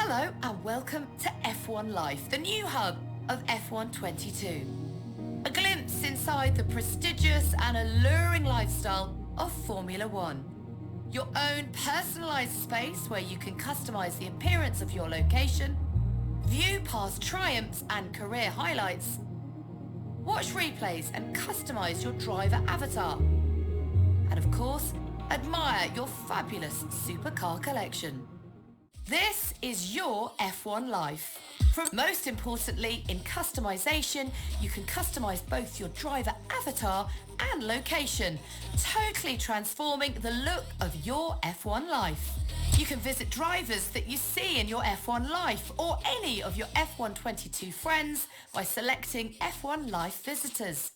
Hello and welcome to F1 Life, the new hub of F1 22. A glimpse inside the prestigious and alluring lifestyle of Formula One. Your own personalised space where you can customise the appearance of your location, view past triumphs and career highlights, watch replays and customise your driver avatar, and of course, admire your fabulous supercar collection. This is your F1 life. Most importantly, in customization, you can customize both your driver avatar and location, totally transforming the look of your F1 life. You can visit drivers that you see in your F1 life or any of your F1 22 friends by selecting F1 Life visitors.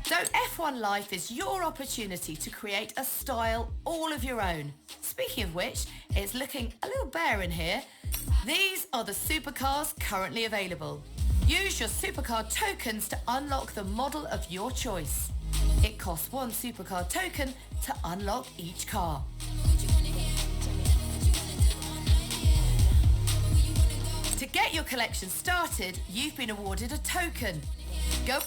So F1 Life is your opportunity to create a style all of your own. Speaking of which, it's looking a little bare in here. These are the supercars currently available. Use your supercar tokens to unlock the model of your choice. It costs one supercar token to unlock each car. To get your collection started, you've been awarded a token. Go.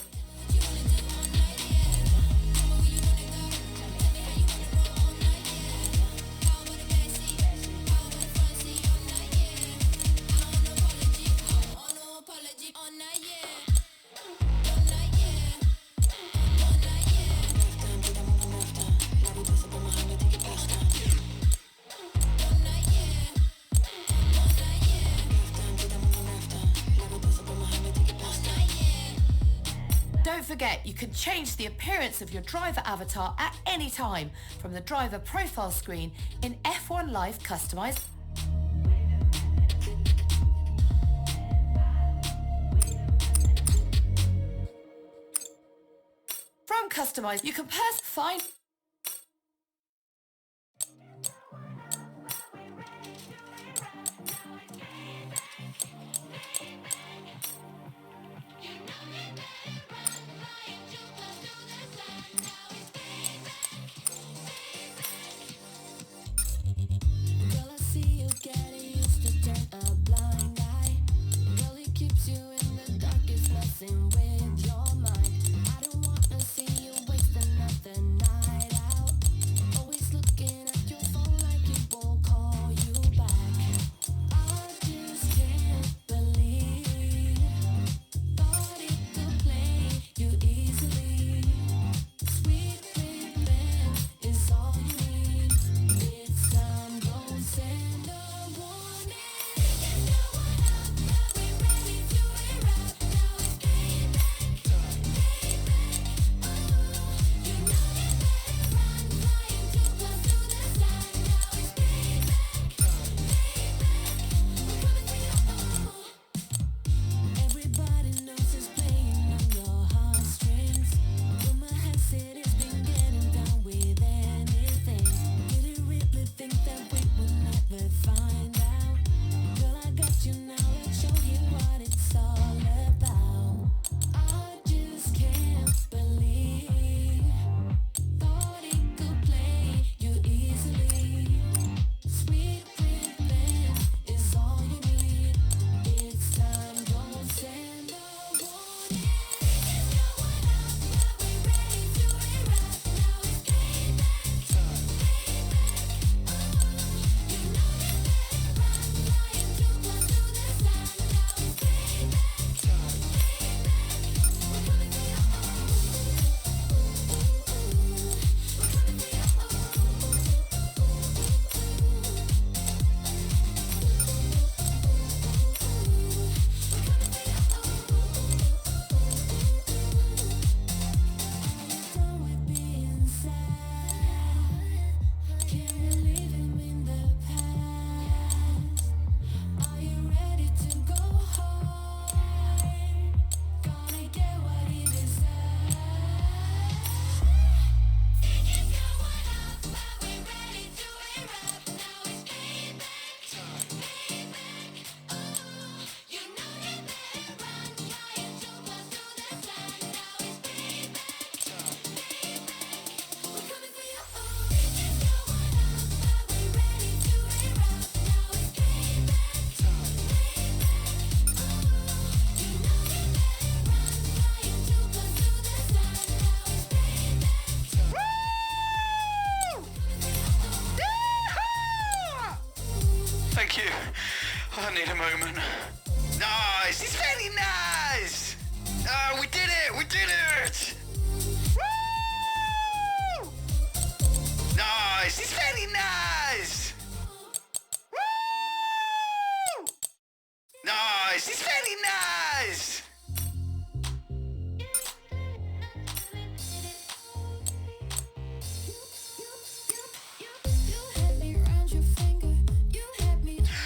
Don't forget, you can change the appearance of your driver avatar at any time from the driver profile screen in F1 Life Customize. From Customize, you can find with your mind. I don't wanna see you waste another night. you. I need a moment. Nice! It's very nice! We did it! We did it! Woo! Nice! It's very nice! Woo! Nice! It's very nice!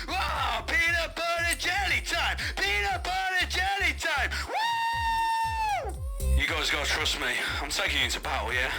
Oh, peanut butter jelly time! Peanut butter jelly time! Woo! You guys gotta trust me. I'm taking you to battle, yeah?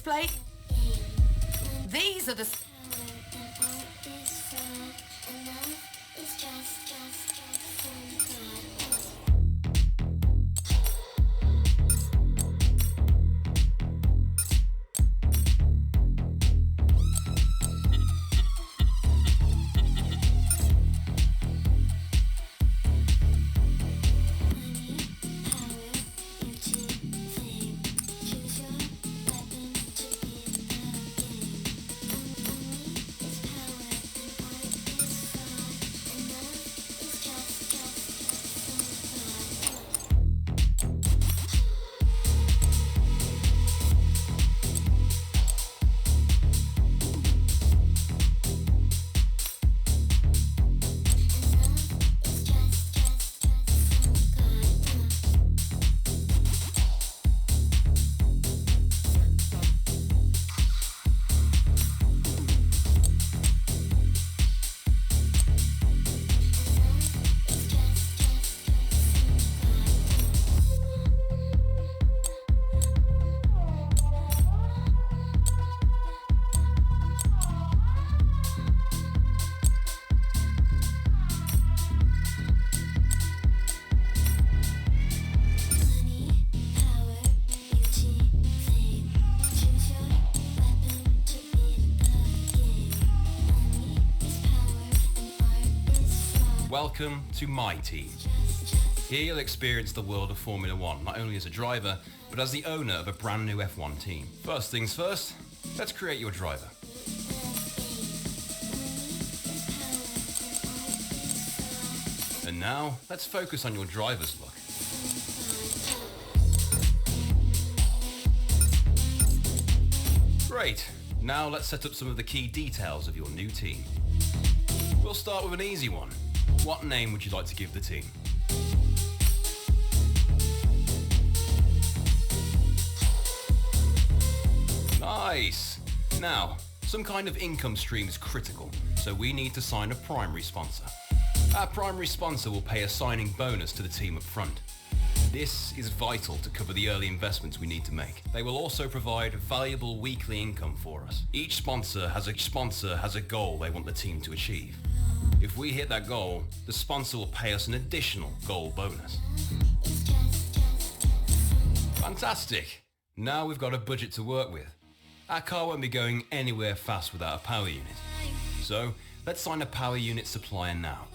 plate. These are the... Welcome to my team. Here you'll experience the world of Formula One, not only as a driver, but as the owner of a brand new F1 team. First things first, let's create your driver. And now, let's focus on your driver's look. Great, now let's set up some of the key details of your new team. We'll start with an easy one. What name would you like to give the team? Nice! Now, some kind of income stream is critical, so we need to sign a primary sponsor. Our primary sponsor will pay a signing bonus to the team up front. This is vital to cover the early investments we need to make. They will also provide valuable weekly income for us. Each sponsor has a goal they want the team to achieve. If we hit that goal, the sponsor will pay us an additional goal bonus. Fantastic! Now we've got a budget to work with. Our car won't be going anywhere fast without a power unit. So, let's sign a power unit supplier now.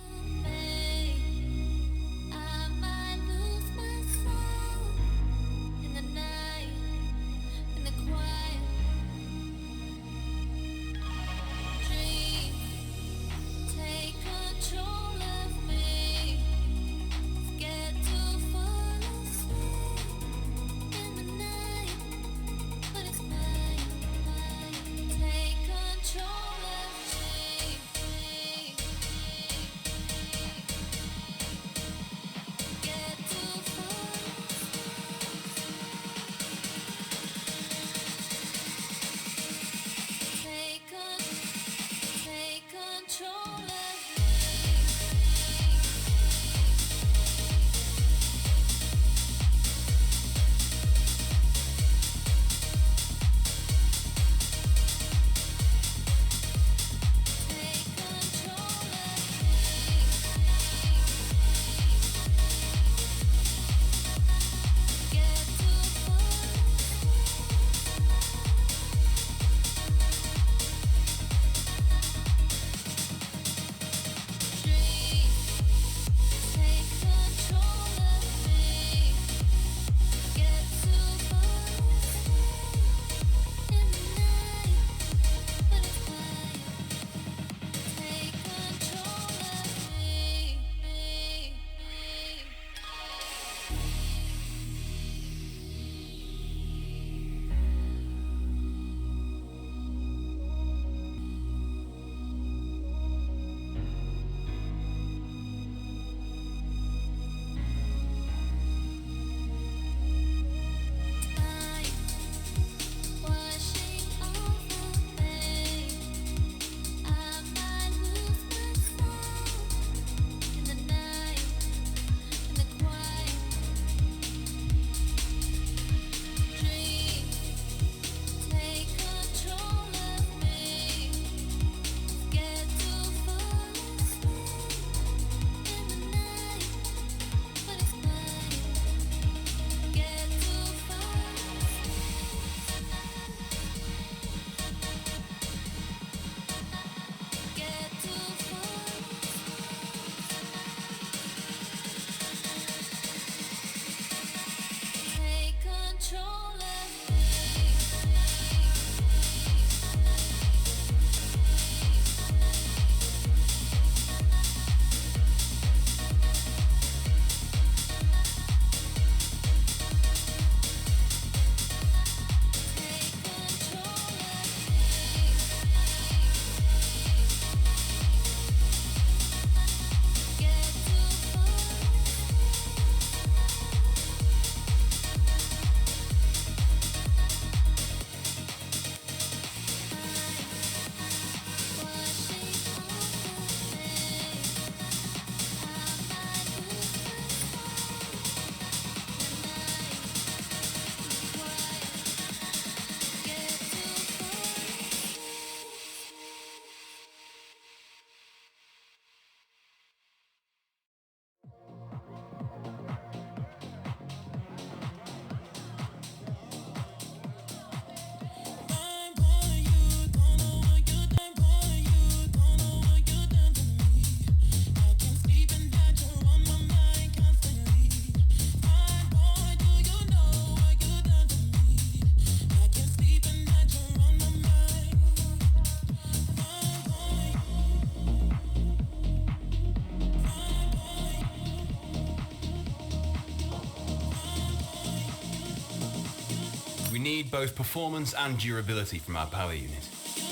We need both performance and durability from our power unit,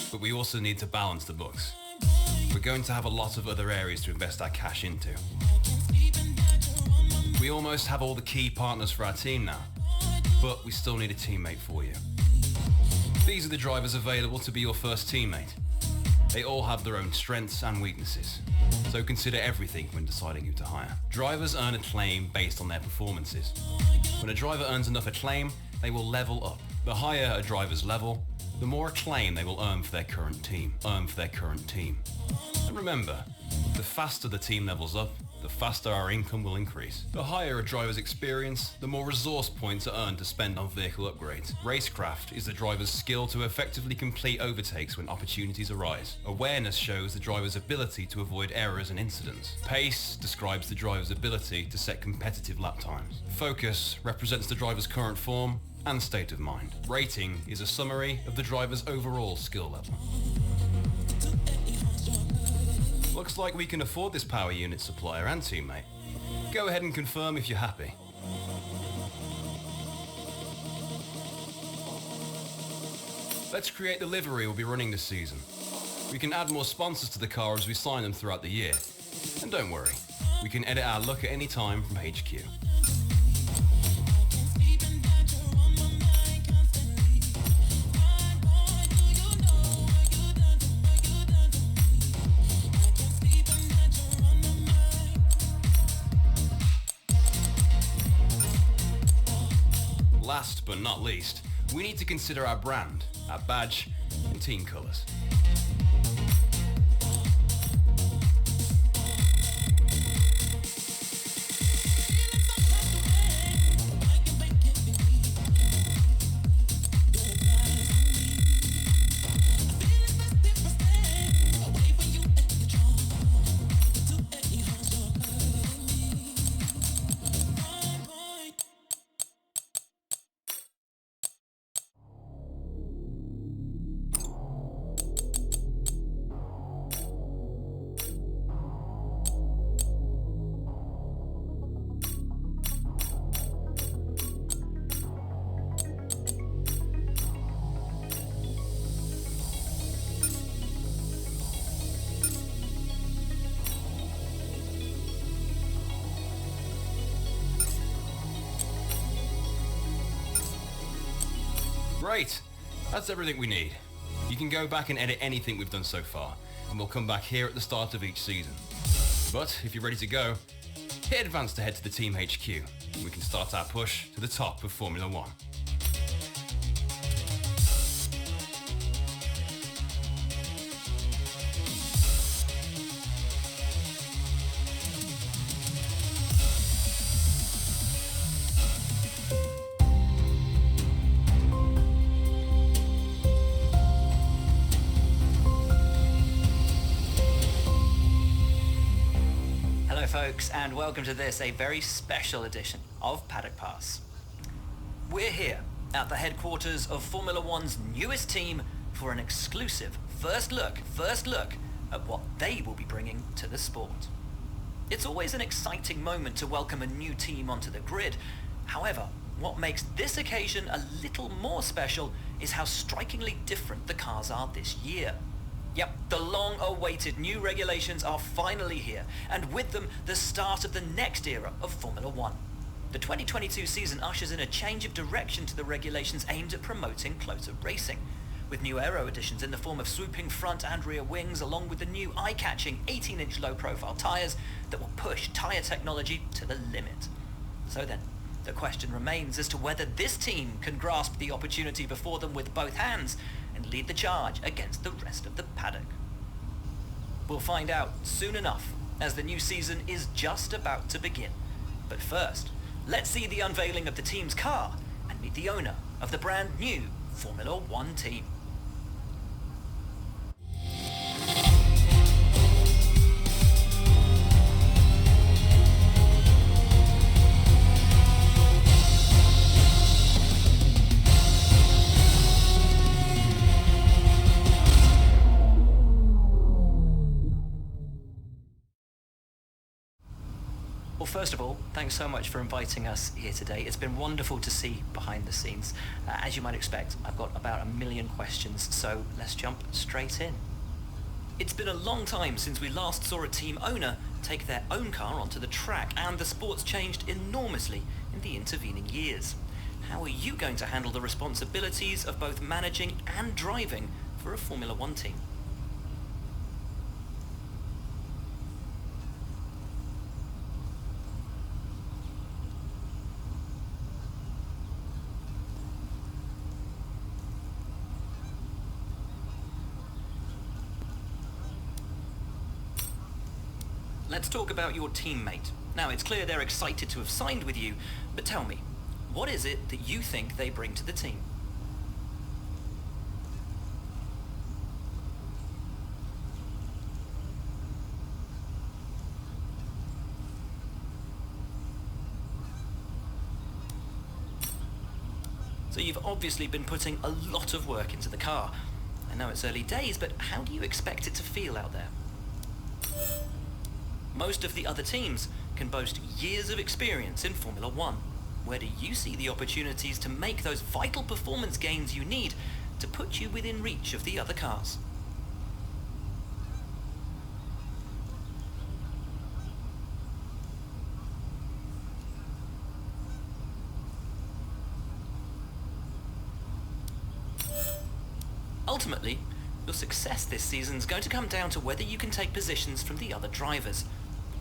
but we also need to balance the books. We're going to have a lot of other areas to invest our cash into. We almost have all the key partners for our team now, but we still need a teammate for you. These are the drivers available to be your first teammate. They all have their own strengths and weaknesses, so consider everything when deciding who to hire. Drivers earn acclaim based on their performances. When a driver earns enough acclaim, they will level up. The higher a driver's level, the more acclaim they will earn for their current team. And remember, the faster the team levels up, the faster our income will increase. The higher a driver's experience, the more resource points are earned to spend on vehicle upgrades. Racecraft is the driver's skill to effectively complete overtakes when opportunities arise. Awareness shows the driver's ability to avoid errors and incidents. Pace describes the driver's ability to set competitive lap times. Focus represents the driver's current form and state of mind. Rating is a summary of the driver's overall skill level. Looks like we can afford this power unit supplier and teammate. Go ahead and confirm if you're happy. Let's create the livery we'll be running this season. We can add more sponsors to the car as we sign them throughout the year. And don't worry, we can edit our look at any time from HQ. Last but not least, we need to consider our brand, our badge, and team colours. Great! That's everything we need. You can go back and edit anything we've done so far, and we'll come back here at the start of each season. But if you're ready to go, hit advance to head to the Team HQ, and we can start our push to the top of Formula 1. Folks, and welcome to this, a very special edition of Paddock Pass. We're here at the headquarters of Formula One's newest team for an exclusive first look at what they will be bringing to the sport. It's always an exciting moment to welcome a new team onto the grid. However, what makes this occasion a little more special is how strikingly different the cars are this year. Yep, the long-awaited new regulations are finally here, and with them, the start of the next era of Formula One. The 2022 season ushers in a change of direction to the regulations aimed at promoting closer racing, with new aero additions in the form of swooping front and rear wings, along with the new eye-catching 18-inch low-profile tyres that will push tyre technology to the limit. So then, the question remains as to whether this team can grasp the opportunity before them with both hands and lead the charge against the rest of the paddock. We'll find out soon enough, as the new season is just about to begin. But first, let's see the unveiling of the team's car and meet the owner of the brand new Formula One team. Well, first of all, thanks so much for inviting us here today. It's been wonderful to see behind the scenes. As you might expect, I've got about 1 million questions, so let's jump straight in. It's been a long time since we last saw a team owner take their own car onto the track, and the sport's changed enormously in the intervening years. How are you going to handle the responsibilities of both managing and driving for a Formula One team? Let's talk about your teammate. Now, it's clear they're excited to have signed with you, but tell me, what is it that you think they bring to the team? So you've obviously been putting a lot of work into the car. I know it's early days, but how do you expect it to feel out there? Most of the other teams can boast years of experience in Formula One. Where do you see the opportunities to make those vital performance gains you need to put you within reach of the other cars? Ultimately, your success this season is going to come down to whether you can take positions from the other drivers.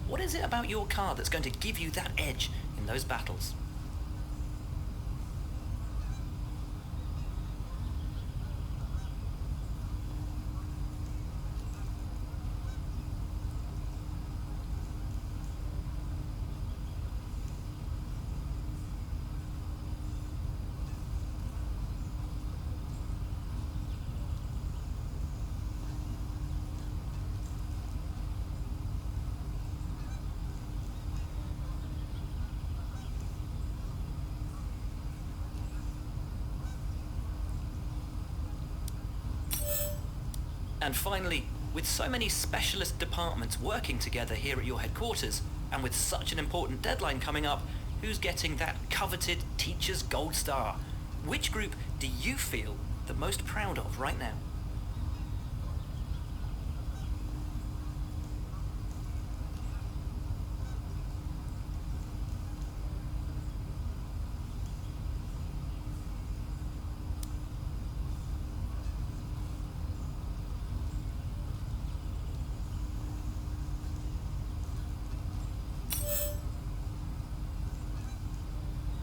What is it about your car that's going to give you that edge in those battles? And finally, with so many specialist departments working together here at your headquarters, and with such an important deadline coming up, who's getting that coveted Teacher's Gold Star? Which group do you feel the most proud of right now?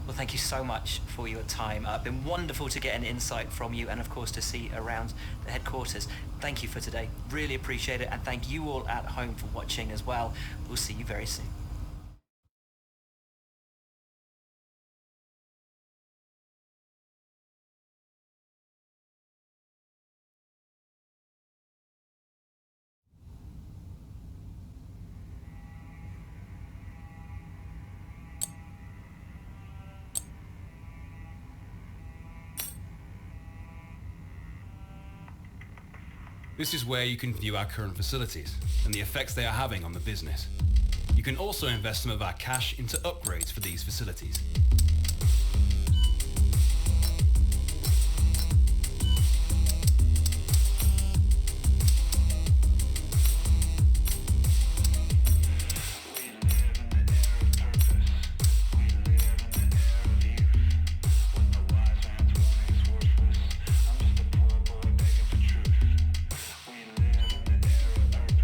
Well, thank you so much for your time. It's been wonderful to get an insight from you and, of course, to see around the headquarters. Thank you for today. Really appreciate it. And thank you all at home for watching as well. We'll see you very soon. This is where you can view our current facilities and the effects they are having on the business. You can also invest some of our cash into upgrades for these facilities.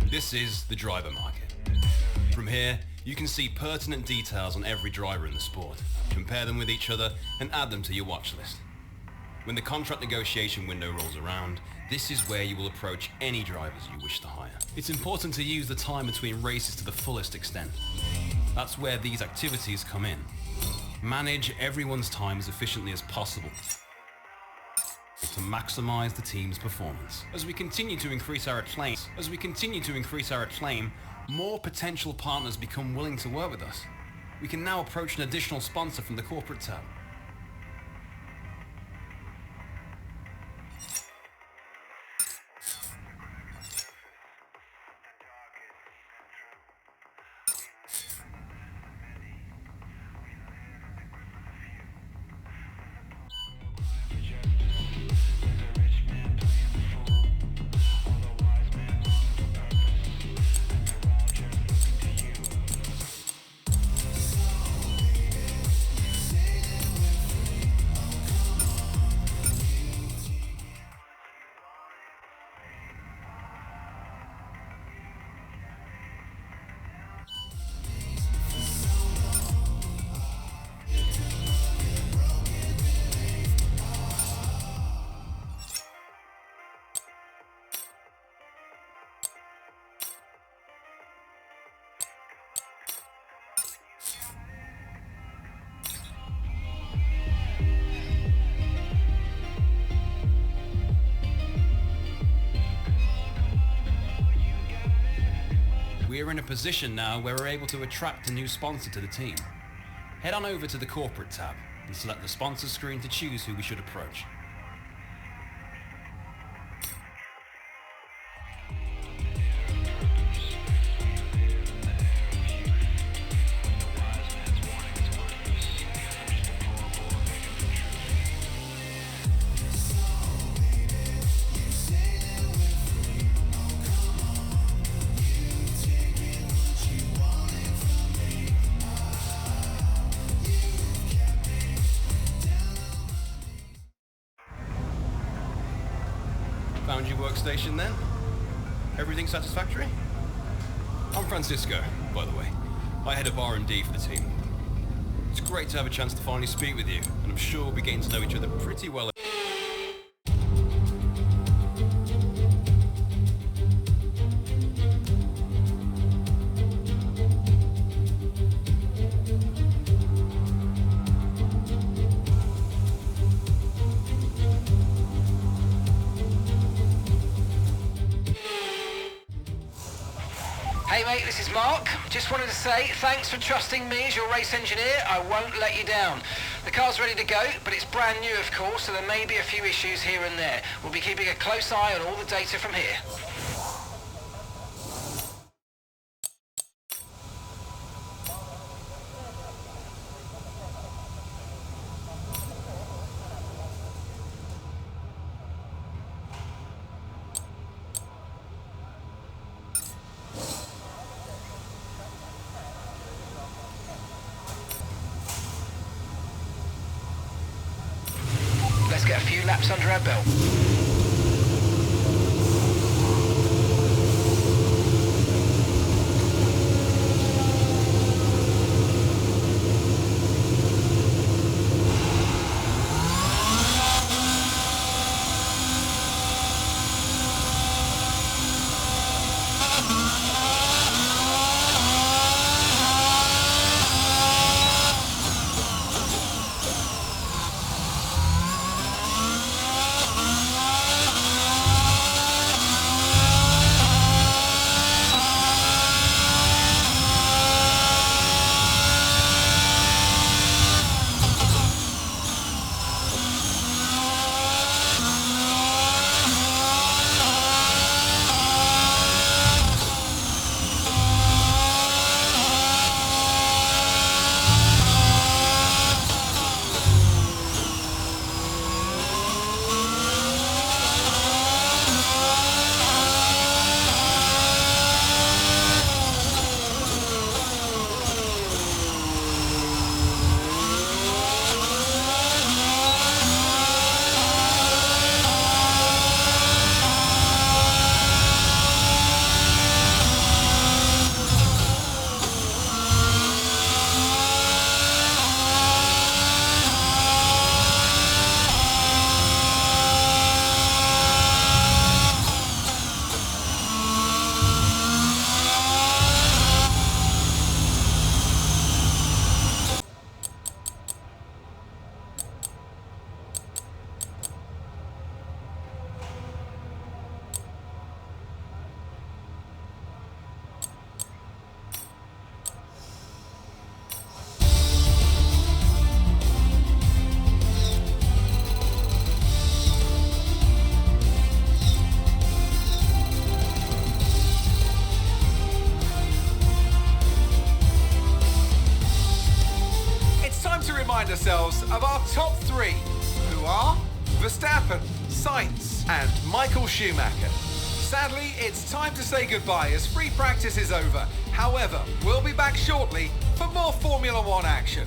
This is the driver market. From here, you can see pertinent details on every driver in the sport, compare them with each other, and add them to your watch list. When the contract negotiation window rolls around, this is where you will approach any drivers you wish to hire. It's important to use the time between races to the fullest extent. That's where these activities come in. Manage everyone's time as efficiently as possible to maximize the team's performance. As we continue to increase our acclaim, more potential partners become willing to work with us. We can now approach an additional sponsor from the corporate tab. we're in a position now where we're able to attract a new sponsor to the team. Head on over to the corporate tab and select the sponsor screen to choose who we should approach. Found your workstation then? Everything satisfactory? I'm Francisco, by the way. I head up R&D for the team. It's great to have a chance to finally speak with you, and I'm sure we'll be getting to know each other pretty well. Hey mate, this is Mark. Just wanted to say thanks for trusting me as your race engineer. I won't let you down. The car's ready to go, but it's brand new of course, so there may be a few issues here and there. We'll be keeping a close eye on all the data from here. Let's get a few laps under our belt. Ourselves of our top three, who are Verstappen, Sainz and Michael Schumacher. Sadly, it's time to say goodbye as free practice is over. However, we'll be back shortly for more Formula One action.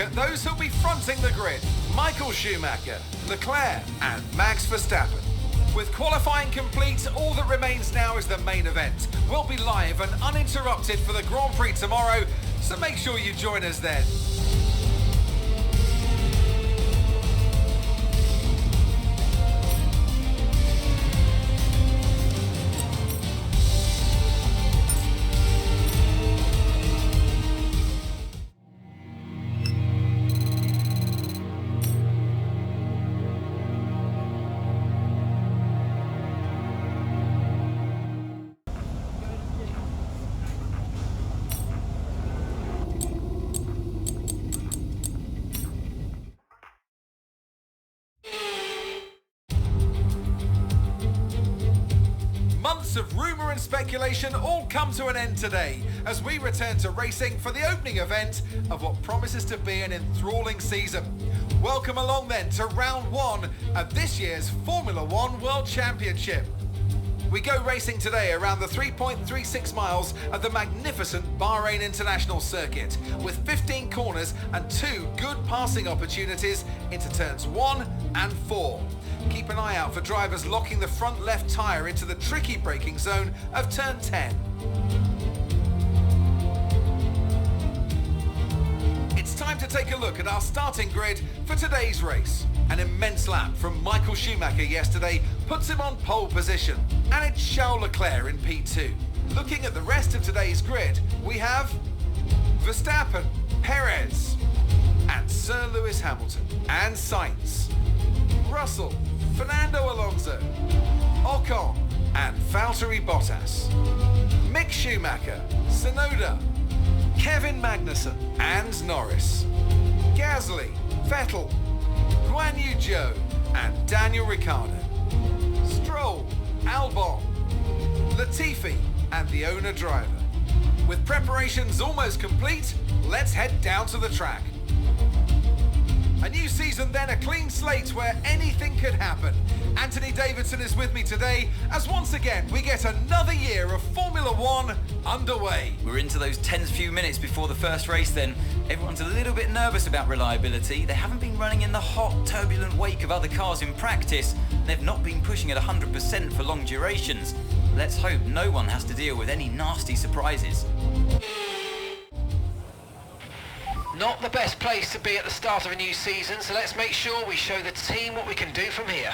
at those who'll be fronting the grid. Michael Schumacher, Leclerc and Max Verstappen. With qualifying complete, all that remains now is the main event. We'll be live and uninterrupted for the Grand Prix tomorrow, so make sure you join us then. Months of rumour and speculation all come to an end today as we return to racing for the opening event of what promises to be an enthralling season. Welcome along then to round one of this year's Formula One World Championship. We go racing today around the 3.36 miles of the magnificent Bahrain International Circuit with 15 corners and 2 good passing opportunities into turns 1 and 4. Keep an eye out for drivers locking the front left tyre into the tricky braking zone of turn 10. It's time to take a look at our starting grid for today's race. An immense lap from Michael Schumacher yesterday puts him on pole position, and it's Charles Leclerc in P2. Looking at the rest of today's grid, we have Verstappen, Perez, and Sir Lewis Hamilton, and Sainz, Russell, Fernando Alonso, Ocon, and Valtteri Bottas, Mick Schumacher, Tsunoda, Kevin Magnussen, and Norris, Gasly, Vettel, Guan Yu Zhou, and Daniel Ricciardo, Stroll, Albon, Latifi, and the owner-driver. With preparations almost complete, let's head down to the track. A new season then, a clean slate where anything could happen. Anthony Davidson is with me today as once again we get another year of Formula One underway. We're into those tense few minutes before the first race then. Everyone's a little bit nervous about reliability. They haven't been running in the hot, turbulent wake of other cars in practice. They've not been pushing at 100% for long durations. Let's hope no one has to deal with any nasty surprises. Not the best place to be at the start of a new season, so let's make sure we show the team what we can do from here.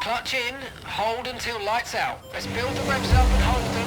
Clutch in, hold until lights out. Let's build the revs up and hold them.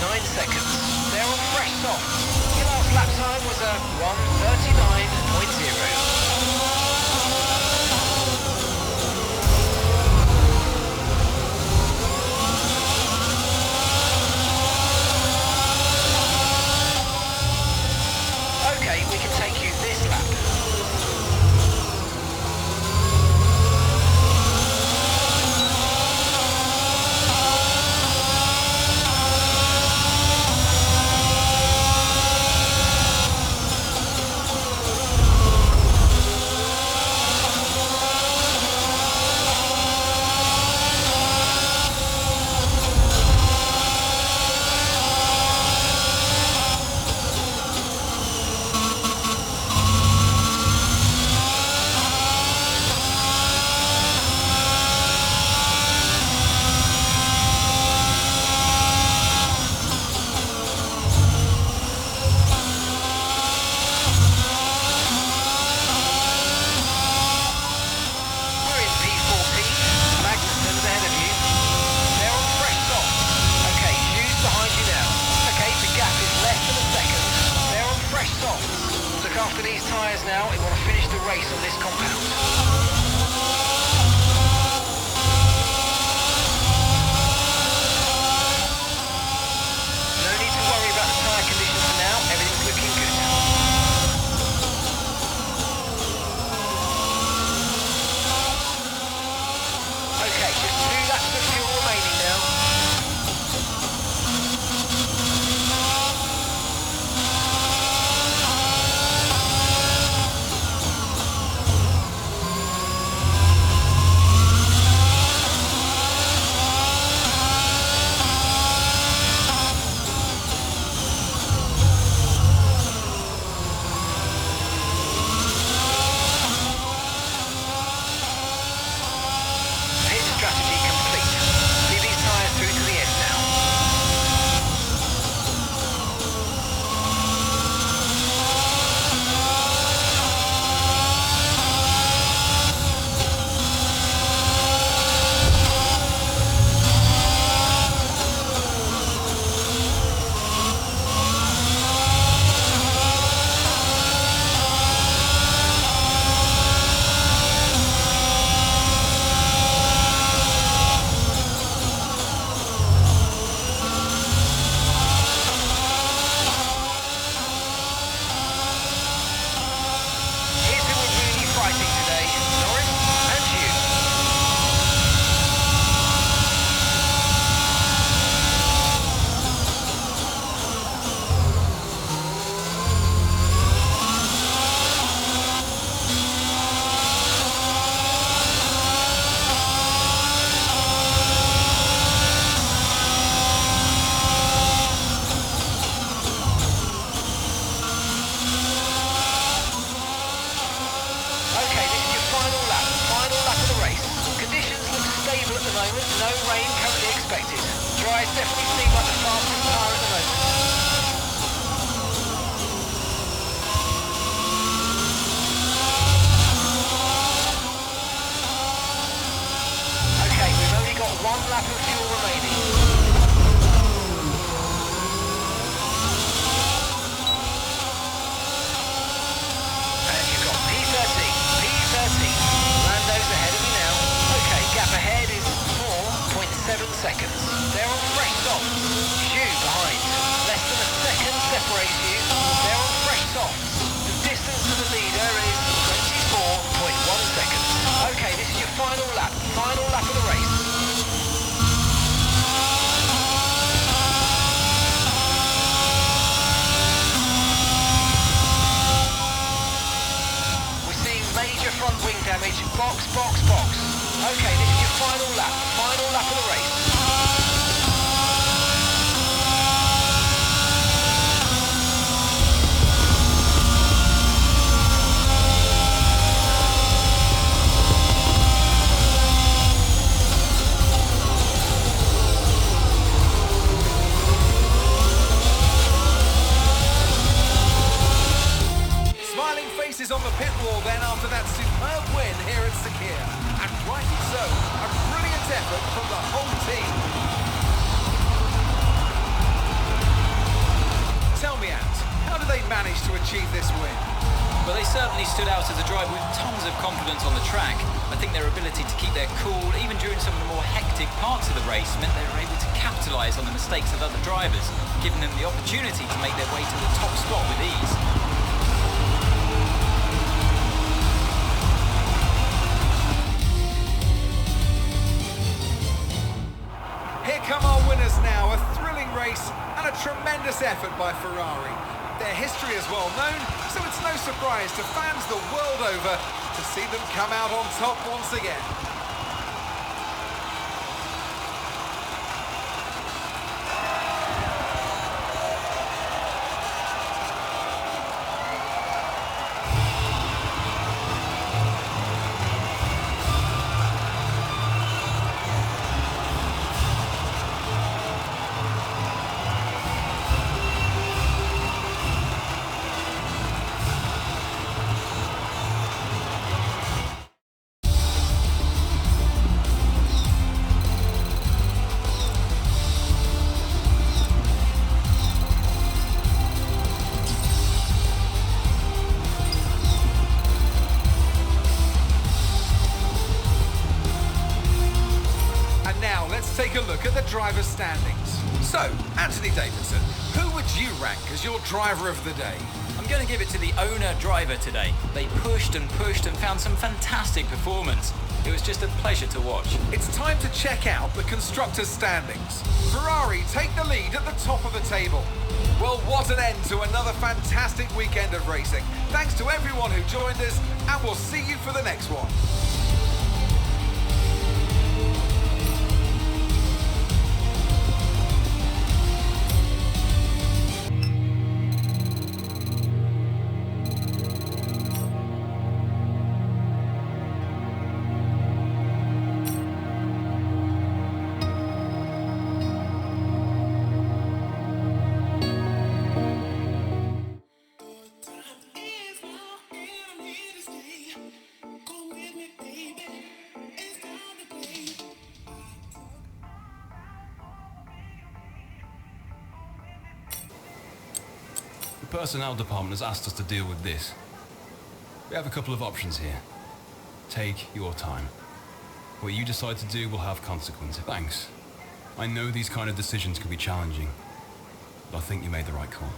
9 seconds. They're on fresh soft. Your last lap time was a 1:39.0. Okay, we can take you this lap. After these tyres now, we want to finish the race on this compound. No need to worry about the tyre conditions for now, everything's looking good. Okay, just 2 laps of fuel remaining now. No rain currently expected. Dries definitely seem like the fastest car at the moment. Okay, we've only got 1 lap of fuel remaining. And you've got P13. Lando's ahead of me now. Okay, gap ahead is 4.7 seconds. They're on fresh softs. Hugh behind. Less than a second separates you. They're on fresh softs. The distance to the leader is 24.1 seconds. Okay, this is your final lap. Final lap of the race. We're seeing major front wing damage. Box. Okay, this is your final lap of the race. Smiling faces on the pit wall then after that superb win here at Sakir. And rightly so, a brilliant effort from the whole team. achieve this win? But they certainly stood out as a driver with tons of confidence on the track. I think their ability to keep their cool, even during some of the more hectic parts of the race, meant they were able to capitalise on the mistakes of other drivers, giving them the opportunity to make their way to the top spot with ease. Here come our winners now, a thrilling race and a tremendous effort by Ferrari. Their history is well known, so it's no surprise to fans the world over to see them come out on top once again. Take a look at the driver's standings. So, Anthony Davidson, who would you rank as your driver of the day? I'm going to give it to the owner-driver today. They pushed and found some fantastic performance. It was just a pleasure to watch. It's time to check out the constructors' standings. Ferrari take the lead at the top of the table. Well, what an end to another fantastic weekend of racing. Thanks to everyone who joined us, and we'll see you for the next one. The personnel department has asked us to deal with this. We have a couple of options here. Take your time. What you decide to do will have consequences. Thanks. I know these kind of decisions can be challenging, but I think you made the right call.